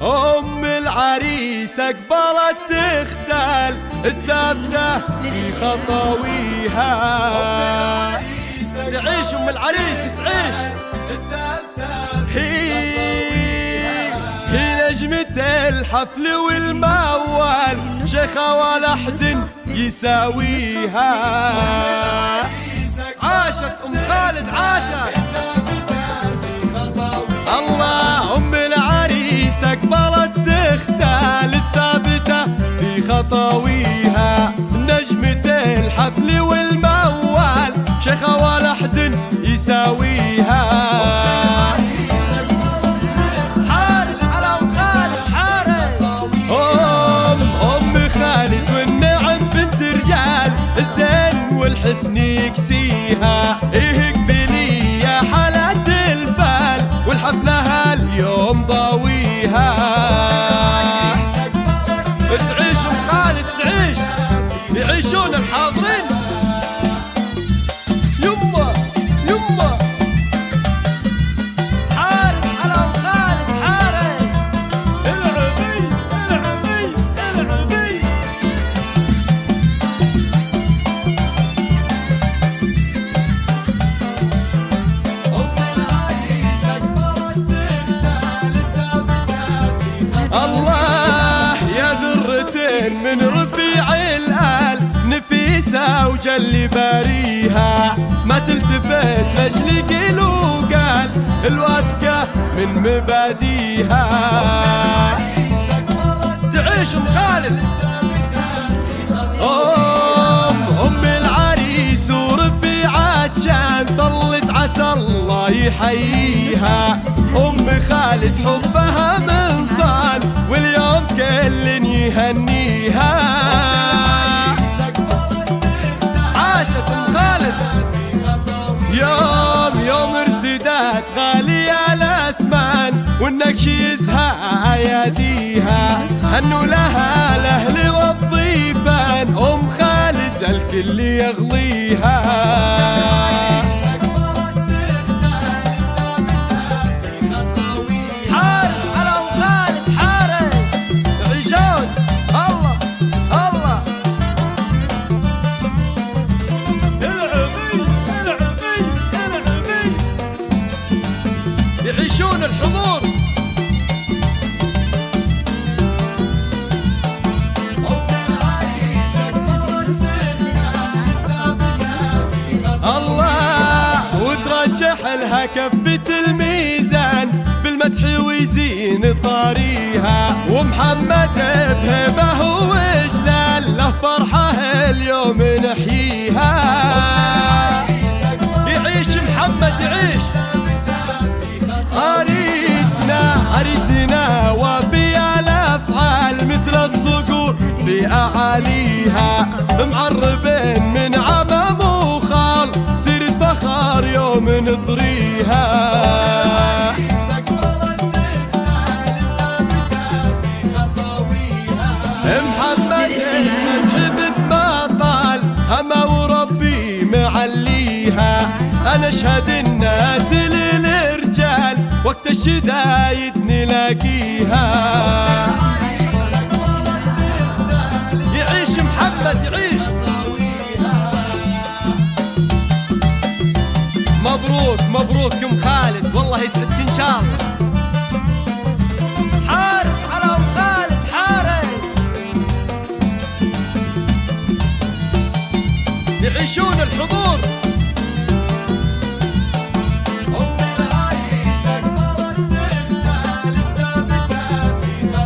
أم العريس أقبلت تختال الثابتة في خطويها. تعيش أم العريس تعيش، هي نجمة الحفل والموال، شيخة ولا حد يساويها. عاشت أم خالد عاشت الله. أم العريس أقبلت تختال الثابتة في خطويها، نجمة الحفل والموال، شيخة ولا حد يساويها. حارس على أم خالد حارس، أم خالد والنعم بنت رجال، الزين والحسن يكسيها. إيه قبلي يا حالات الفال، والحفلة هاليوم ضاويها. تعيش أم خالد تعيش، يعيشون الحاضرين. يمه يمه حارس على أم خالد حارس، العبي العبي العبي. الله يا ذرتين من رفيع الآل، نفيسة وجل باريها، ما تلتفت لجل قيل وقال، الوثقة من مباديها. تعيش أم خالد أم العريس ورفيعات شان، طلت عسى الله يحييها. أم خالد حبها من صان، واليوم كل يهنيها. عاشت أم خالد يوم ارتدات غالية الأثمان، والنكش يزهى أياديها، هنوا لها الأهل والضيفان، أم خالد الكل يغليها. يعيشون الحضور. الله وترجح لها كفة الميزان، بالمدح ويزين طاريها، ومحمد بهبه وجلال، له فرحة اليوم نحييها. يعيش محمد يعيش، عريسنا وفي الأفعال، مثل الصقور في أعاليها، معربين من عمام وخال، سيرة فخار يوم نطريها. محمد الحبس ما طال، هما وربي معليها، أنا أشهد الناس للرجال، وقت الشدايد نلاقيها. يعيش محمد يعيش. مبروك مبروك أم خالد، والله يسعدك إن شاء الله. حارس على أم خالد حارس، يعيشون الحضور.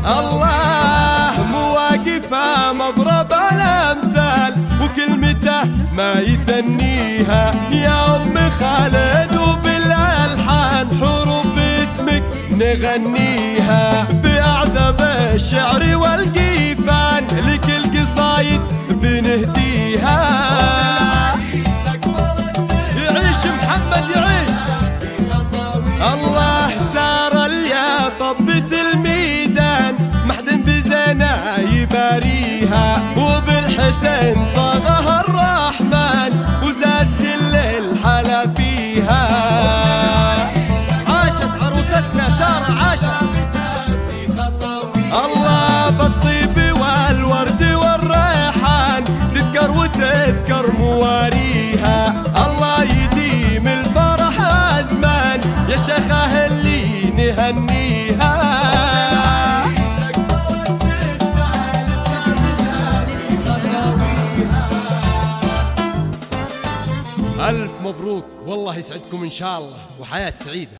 الله مواقفه مضرب الأمثال، وكلمته ما يثنيها، يا أم خالد وبالألحان، حروف اسمك نغنيها، بأعذب الشعر والقيفان، لكل قصايد بنهديها. يعيش محمد يعيش. الله سار اليا طبة الميدان، محد بزنا يباريها. مواليها، وبالحسن صاغها الرحمن وزاد كل الحلا فيها. عاشت عروستنا سارة عاشت، الله بالطيب والورد والريحان تذكر وتذكر مواليها. الله يديم الفرح أزمان يا شيخة اللي نهنيها. ألف مبروك، والله يسعدكم إن شاء الله وحياة سعيدة.